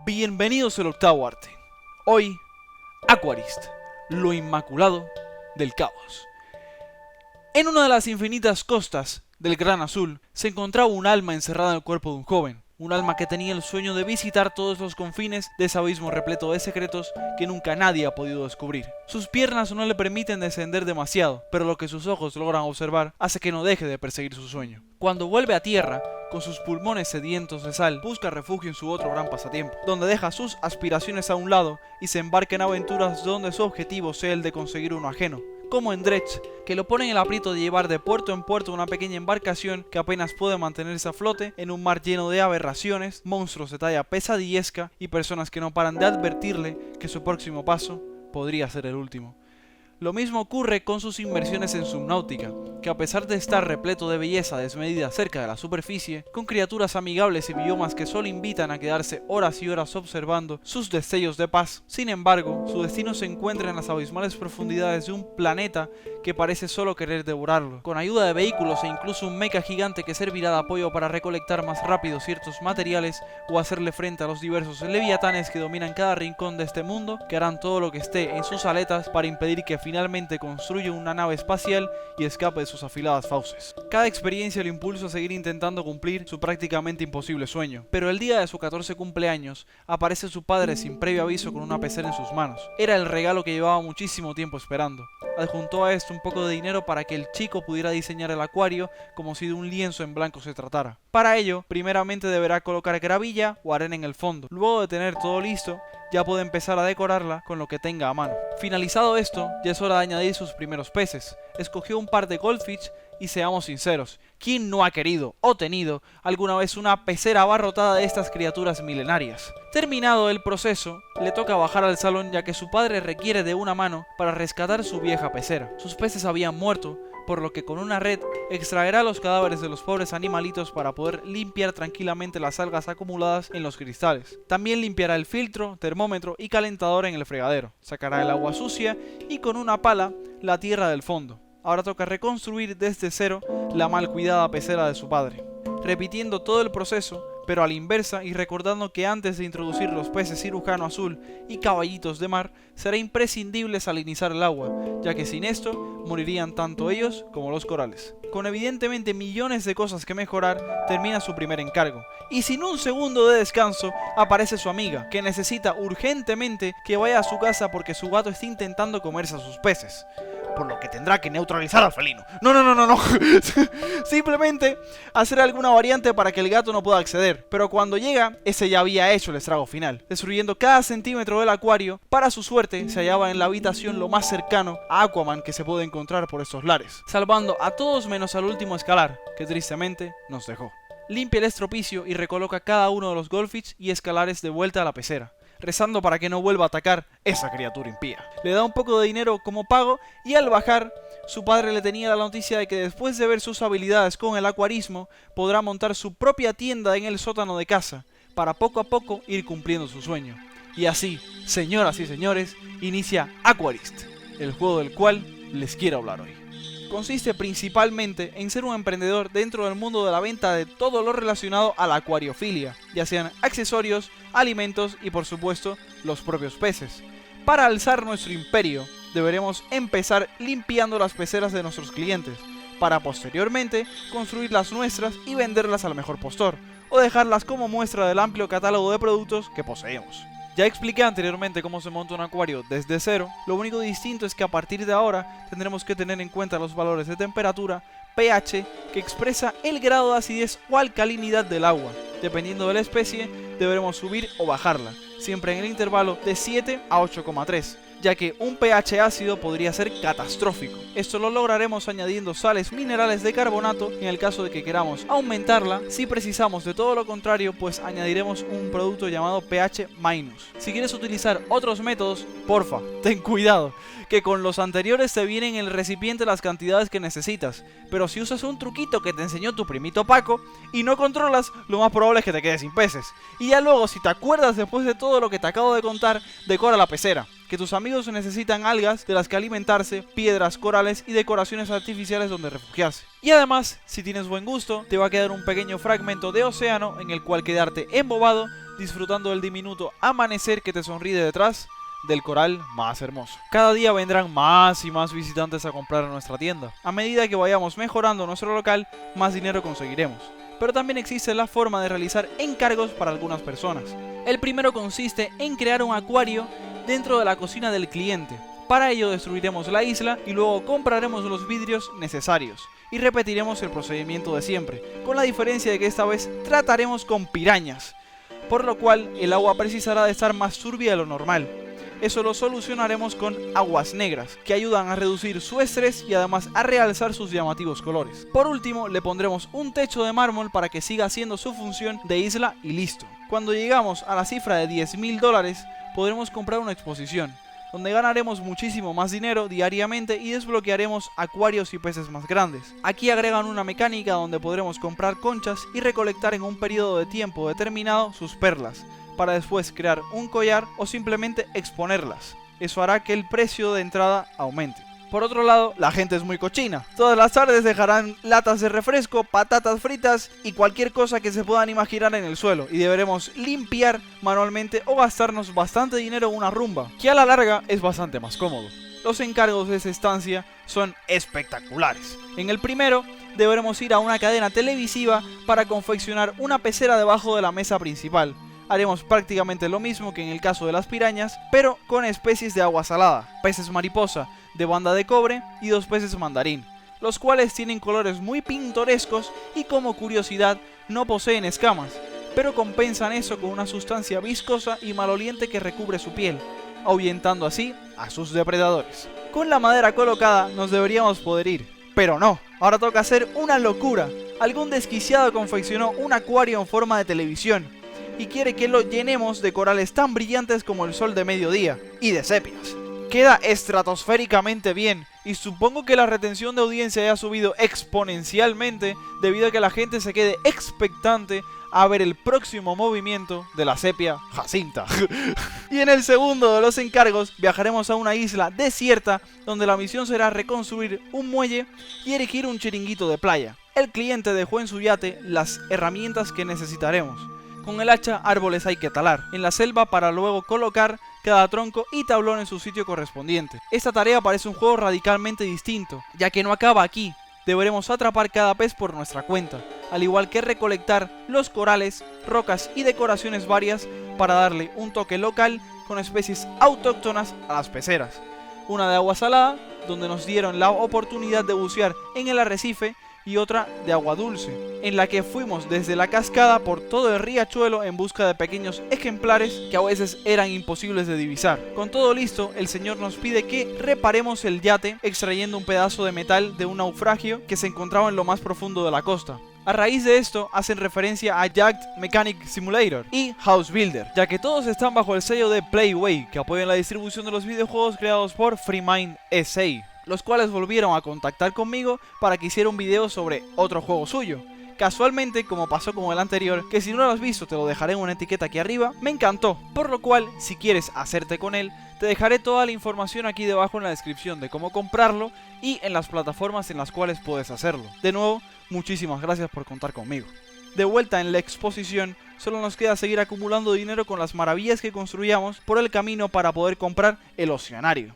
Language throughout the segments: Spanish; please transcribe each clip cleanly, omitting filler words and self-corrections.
Bienvenidos al octavo arte. Hoy, Aquarist, lo inmaculado del caos. En una de las infinitas costas del Gran Azul se encontraba un alma encerrada en el cuerpo de un joven. Un alma que tenía el sueño de visitar todos los confines de ese abismo repleto de secretos que nunca nadie ha podido descubrir. Sus piernas no le permiten descender demasiado, pero lo que sus ojos logran observar hace que no deje de perseguir su sueño. Cuando vuelve a tierra, con sus pulmones sedientos de sal, busca refugio en su otro gran pasatiempo, donde deja sus aspiraciones a un lado y se embarca en aventuras donde su objetivo sea el de conseguir uno ajeno, como en Dredge, que lo pone en el aprieto de llevar de puerto en puerto una pequeña embarcación que apenas puede mantenerse a flote en un mar lleno de aberraciones, monstruos de talla pesadillesca y personas que no paran de advertirle que su próximo paso podría ser el último. Lo mismo ocurre con sus inmersiones en Subnautica, que a pesar de estar repleto de belleza desmedida cerca de la superficie, con criaturas amigables y biomas que solo invitan a quedarse horas y horas observando sus destellos de paz, sin embargo, su destino se encuentra en las abismales profundidades de un planeta que parece solo querer devorarlo. Con ayuda de vehículos e incluso un mecha gigante que servirá de apoyo para recolectar más rápido ciertos materiales o hacerle frente a los diversos leviatanes que dominan cada rincón de este mundo, que harán todo lo que esté en sus aletas para impedir que finalmente construya una nave espacial y escape de sus afiladas fauces. Cada experiencia lo impulsa a seguir intentando cumplir su prácticamente imposible sueño, pero el día de su 14 cumpleaños aparece su padre sin previo aviso con una pecera en sus manos. Era el regalo que llevaba muchísimo tiempo esperando. Adjuntó a esto un poco de dinero para que el chico pudiera diseñar el acuario como si de un lienzo en blanco se tratara. Para ello, primeramente deberá colocar gravilla o arena en el fondo. Luego de tener todo listo, ya puede empezar a decorarla con lo que tenga a mano. Finalizado esto, ya es hora de añadir sus primeros peces. Escogió un par de goldfish y seamos sinceros, ¿quién no ha querido o tenido alguna vez una pecera abarrotada de estas criaturas milenarias? Terminado el proceso, le toca bajar al salón ya que su padre requiere de una mano para rescatar su vieja pecera. Sus peces habían muerto, por lo que con una red extraerá los cadáveres de los pobres animalitos para poder limpiar tranquilamente las algas acumuladas en los cristales. También limpiará el filtro, termómetro y calentador en el fregadero. Sacará el agua sucia y con una pala la tierra del fondo. Ahora toca reconstruir desde cero la mal cuidada pecera de su padre, repitiendo todo el proceso, pero a la inversa y recordando que antes de introducir los peces cirujano azul y caballitos de mar, será imprescindible salinizar el agua, ya que sin esto morirían tanto ellos como los corales. Con evidentemente millones de cosas que mejorar, termina su primer encargo, y sin un segundo de descanso aparece su amiga, que necesita urgentemente que vaya a su casa porque su gato está intentando comerse a sus peces, por lo que tendrá que neutralizar al felino. No. Simplemente hacer alguna variante para que el gato no pueda acceder. Pero cuando llega, ese ya había hecho el estrago final, destruyendo cada centímetro del acuario. Para su suerte, se hallaba en la habitación lo más cercano a Aquaman que se puede encontrar por estos lares, salvando a todos menos al último escalar, que tristemente nos dejó. Limpia el estropicio y recoloca cada uno de los goldfish y escalares de vuelta a la pecera, rezando para que no vuelva a atacar esa criatura impía. Le da un poco de dinero como pago y al bajar, su padre le tenía la noticia de que después de ver sus habilidades con el acuarismo, podrá montar su propia tienda en el sótano de casa, para poco a poco ir cumpliendo su sueño. Y así, señoras y señores, inicia Aquarist, el juego del cual les quiero hablar hoy. Consiste principalmente en ser un emprendedor dentro del mundo de la venta de todo lo relacionado a la acuariofilia, ya sean accesorios, alimentos y por supuesto los propios peces. Para alzar nuestro imperio, deberemos empezar limpiando las peceras de nuestros clientes, para posteriormente construir las nuestras y venderlas al mejor postor, o dejarlas como muestra del amplio catálogo de productos que poseemos. Ya expliqué anteriormente cómo se monta un acuario desde cero, lo único distinto es que a partir de ahora tendremos que tener en cuenta los valores de temperatura, pH, que expresa el grado de acidez o alcalinidad del agua. Dependiendo de la especie, deberemos subir o bajarla, siempre en el intervalo de 7 a 8,3, ya que un pH ácido podría ser catastrófico. Esto lo lograremos añadiendo sales minerales de carbonato en el caso de que queramos aumentarla. Si precisamos de todo lo contrario, pues añadiremos un producto llamado pH-. Si quieres utilizar otros métodos, porfa, ten cuidado, que con los anteriores te vienen en el recipiente las cantidades que necesitas, pero si usas un truquito que te enseñó tu primito Paco y no controlas, lo más probable es que te quedes sin peces. Y ya luego, si te acuerdas después de todo lo que te acabo de contar, decora la pecera. que tus amigos necesitan algas de las que alimentarse, piedras, corales y decoraciones artificiales donde refugiarse. Y además, si tienes buen gusto, te va a quedar un pequeño fragmento de océano en el cual quedarte embobado, disfrutando del diminuto amanecer que te sonríe detrás del coral más hermoso. Cada día vendrán más y más visitantes a comprar a nuestra tienda. A medida que vayamos mejorando nuestro local, más dinero conseguiremos. Pero también existe la forma de realizar encargos para algunas personas. El primero consiste en crear un acuario dentro de la cocina del cliente. Para ello destruiremos la isla y luego compraremos los vidrios necesarios y repetiremos el procedimiento de siempre, con la diferencia de que esta vez trataremos con pirañas, por lo cual el agua precisará de estar más turbia de lo normal. Eso lo solucionaremos con aguas negras, que ayudan a reducir su estrés y además a realzar sus llamativos colores. Por último, le pondremos un techo de mármol para que siga haciendo su función de isla y listo. Cuando llegamos a la cifra de $10.000, podremos comprar una exposición, donde ganaremos muchísimo más dinero diariamente y desbloquearemos acuarios y peces más grandes. Aquí agregan una mecánica donde podremos comprar conchas y recolectar en un periodo de tiempo determinado sus perlas, para después crear un collar o simplemente exponerlas. Eso hará que el precio de entrada aumente. Por otro lado, la gente es muy cochina. Todas las tardes dejarán latas de refresco, patatas fritas y cualquier cosa que se puedan imaginar en el suelo, y deberemos limpiar manualmente o gastarnos bastante dinero en una rumba, que a la larga es bastante más cómodo. Los encargos de esta estancia son espectaculares. En el primero, deberemos ir a una cadena televisiva para confeccionar una pecera debajo de la mesa principal. Haremos prácticamente lo mismo que en el caso de las pirañas, pero con especies de agua salada, peces mariposa de banda de cobre y 2 peces mandarín, los cuales tienen colores muy pintorescos y como curiosidad no poseen escamas, pero compensan eso con una sustancia viscosa y maloliente que recubre su piel, ahuyentando así a sus depredadores. Con la madera colocada nos deberíamos poder ir, pero no, ahora toca hacer una locura. Algún desquiciado confeccionó un acuario en forma de televisión y quiere que lo llenemos de corales tan brillantes como el sol de mediodía y de sepias. Queda estratosféricamente bien y supongo que la retención de audiencia haya subido exponencialmente debido a que la gente se quede expectante a ver el próximo movimiento de la sepia Jacinta. Y en el segundo de los encargos viajaremos a una isla desierta donde la misión será reconstruir un muelle y erigir un chiringuito de playa. El cliente dejó en su yate las herramientas que necesitaremos. Con el hacha, árboles hay que talar en la selva para luego colocar cada tronco y tablón en su sitio correspondiente. Esta tarea parece un juego radicalmente distinto, ya que no acaba aquí. Deberemos atrapar cada pez por nuestra cuenta, al igual que recolectar los corales, rocas y decoraciones varias para darle un toque local con especies autóctonas a las peceras. Una de agua salada, donde nos dieron la oportunidad de bucear en el arrecife, y otra de agua dulce, en la que fuimos desde la cascada por todo el riachuelo en busca de pequeños ejemplares que a veces eran imposibles de divisar. Con todo listo, el señor nos pide que reparemos el yate extrayendo un pedazo de metal de un naufragio que se encontraba en lo más profundo de la costa. A raíz de esto, hacen referencia a Yacht Mechanic Simulator y House Builder, ya que todos están bajo el sello de Playway, que apoyan la distribución de los videojuegos creados por Freemind SA, los cuales volvieron a contactar conmigo para que hiciera un video sobre otro juego suyo. Casualmente, como pasó con el anterior, que si no lo has visto te lo dejaré en una etiqueta aquí arriba, me encantó, por lo cual, si quieres hacerte con él, te dejaré toda la información aquí debajo en la descripción de cómo comprarlo y en las plataformas en las cuales puedes hacerlo. De nuevo, muchísimas gracias por contar conmigo. De vuelta en la exposición, solo nos queda seguir acumulando dinero con las maravillas que construyamos por el camino para poder comprar el Oceanario,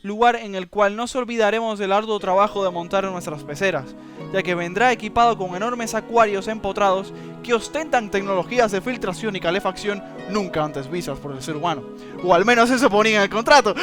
lugar en el cual no nos olvidaremos del arduo trabajo de montar nuestras peceras, ya que vendrá equipado con enormes acuarios empotrados que ostentan tecnologías de filtración y calefacción nunca antes vistas por el ser humano, o al menos eso ponía en el contrato.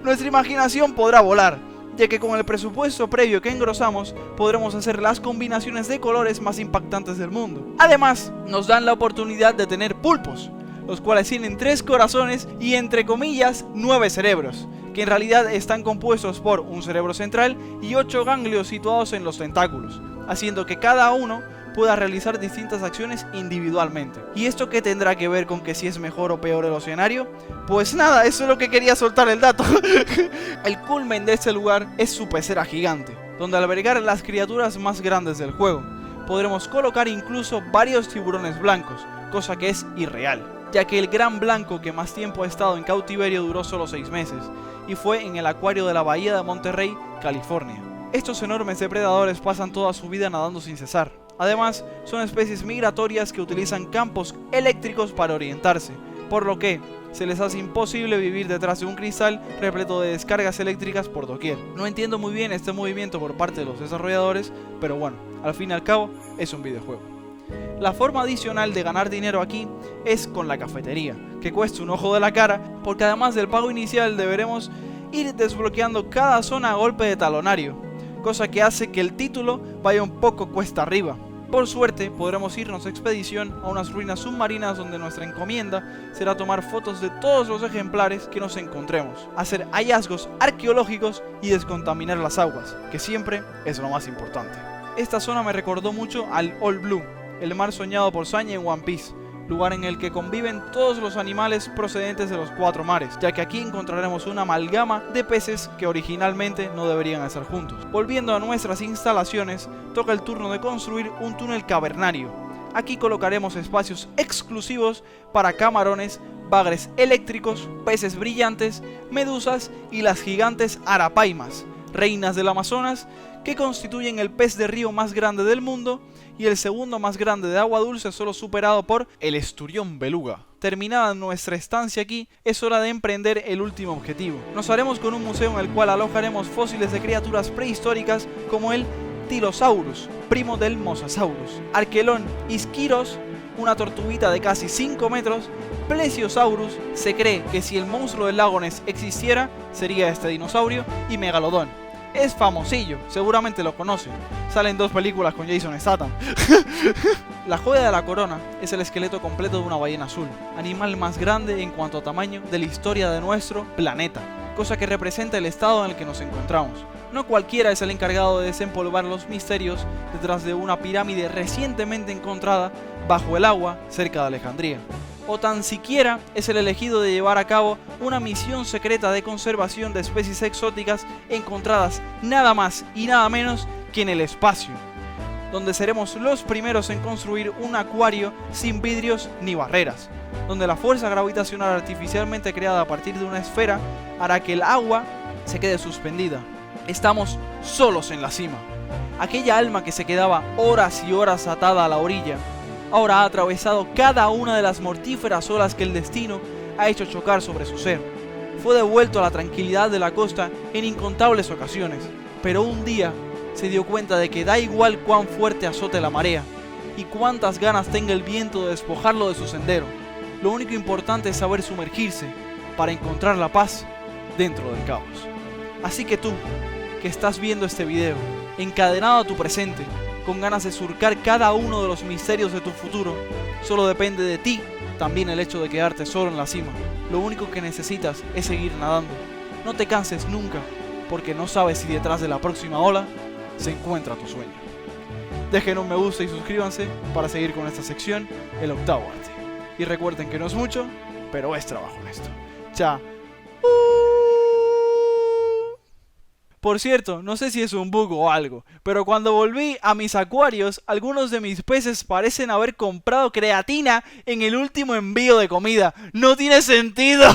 Nuestra imaginación podrá volar, ya que con el presupuesto previo que engrosamos podremos hacer las combinaciones de colores más impactantes del mundo. Además, nos dan la oportunidad de tener pulpos, los cuales tienen 3 corazones y entre comillas 9 cerebros, que en realidad están compuestos por un cerebro central y 8 ganglios situados en los tentáculos, haciendo que cada uno pueda realizar distintas acciones individualmente. ¿Y esto qué tendrá que ver con que si es mejor o peor el Oceanario? Pues nada, eso es lo que quería soltar el dato. El culmen de este lugar es su pecera gigante, donde albergar las criaturas más grandes del juego. Podremos colocar incluso varios tiburones blancos, cosa que es irreal. ya que el gran blanco que más tiempo ha estado en cautiverio duró solo 6 meses, y fue en el acuario de la bahía de Monterrey, California. Estos enormes depredadores pasan toda su vida nadando sin cesar. Además, son especies migratorias que utilizan campos eléctricos para orientarse, por lo que se les hace imposible vivir detrás de un cristal repleto de descargas eléctricas por doquier. No entiendo muy bien este movimiento por parte de los desarrolladores, pero bueno, al fin y al cabo es un videojuego. La forma adicional de ganar dinero aquí es con la cafetería, que cuesta un ojo de la cara, porque además del pago inicial deberemos ir desbloqueando cada zona a golpe de talonario, cosa que hace que el título vaya un poco cuesta arriba. Por suerte podremos irnos a expedición a unas ruinas submarinas donde nuestra encomienda será tomar fotos de todos los ejemplares que nos encontremos, hacer hallazgos arqueológicos y descontaminar las aguas, que siempre es lo más importante. Esta zona me recordó mucho al All Blue, el mar soñado por Sanji en One Piece, lugar en el que conviven todos los animales procedentes de los 4 mares, ya que aquí encontraremos una amalgama de peces que originalmente no deberían estar juntos. Volviendo a nuestras instalaciones, toca el turno de construir un túnel cavernario. Aquí colocaremos espacios exclusivos para camarones, bagres eléctricos, peces brillantes, medusas y las gigantes arapaimas, reinas del Amazonas, que constituyen el pez de río más grande del mundo y el segundo más grande de agua dulce, solo superado por el esturión beluga. Terminada nuestra estancia aquí, es hora de emprender el último objetivo. Nos haremos con un museo en el cual alojaremos fósiles de criaturas prehistóricas como el Tylosaurus, primo del Mosasaurus, Archelon isquiros, una tortuguita de casi 5 metros, Plesiosaurus, se cree que si el monstruo del lago Ness existiera, sería este dinosaurio, y Megalodón. Es famosillo, seguramente lo conocen. Salen 2 películas con Jason Statham. La joya de la corona es el esqueleto completo de una ballena azul, animal más grande en cuanto a tamaño de la historia de nuestro planeta, cosa que representa el estado en el que nos encontramos. No cualquiera es el encargado de desempolvar los misterios detrás de una pirámide recientemente encontrada bajo el agua cerca de Alejandría. O tan siquiera es el elegido de llevar a cabo una misión secreta de conservación de especies exóticas encontradas nada más y nada menos que en el espacio, donde seremos los primeros en construir un acuario sin vidrios ni barreras, donde la fuerza gravitacional artificialmente creada a partir de una esfera hará que el agua se quede suspendida. Estamos solos en la cima. Aquella alma que se quedaba horas y horas atada a la orilla, ahora ha atravesado cada una de las mortíferas olas que el destino ha hecho chocar sobre su ser. Fue devuelto a la tranquilidad de la costa en incontables ocasiones, pero un día se dio cuenta de que da igual cuán fuerte azote la marea y cuántas ganas tenga el viento de despojarlo de su sendero. Lo único importante es saber sumergirse para encontrar la paz dentro del caos. Así que tú, que estás viendo este video, encadenado a tu presente, con ganas de surcar cada uno de los misterios de tu futuro, solo depende de ti también el hecho de quedarte solo en la cima. Lo único que necesitas es seguir nadando. No te canses nunca, porque no sabes si detrás de la próxima ola se encuentra tu sueño. Dejen un me gusta y suscríbanse para seguir con esta sección, el octavo arte. Y recuerden que no es mucho, pero es trabajo honesto. Chao. Por cierto, no sé si es un bug o algo, pero cuando volví a mis acuarios, algunos de mis peces parecen haber comprado creatina en el último envío de comida. ¡No tiene sentido!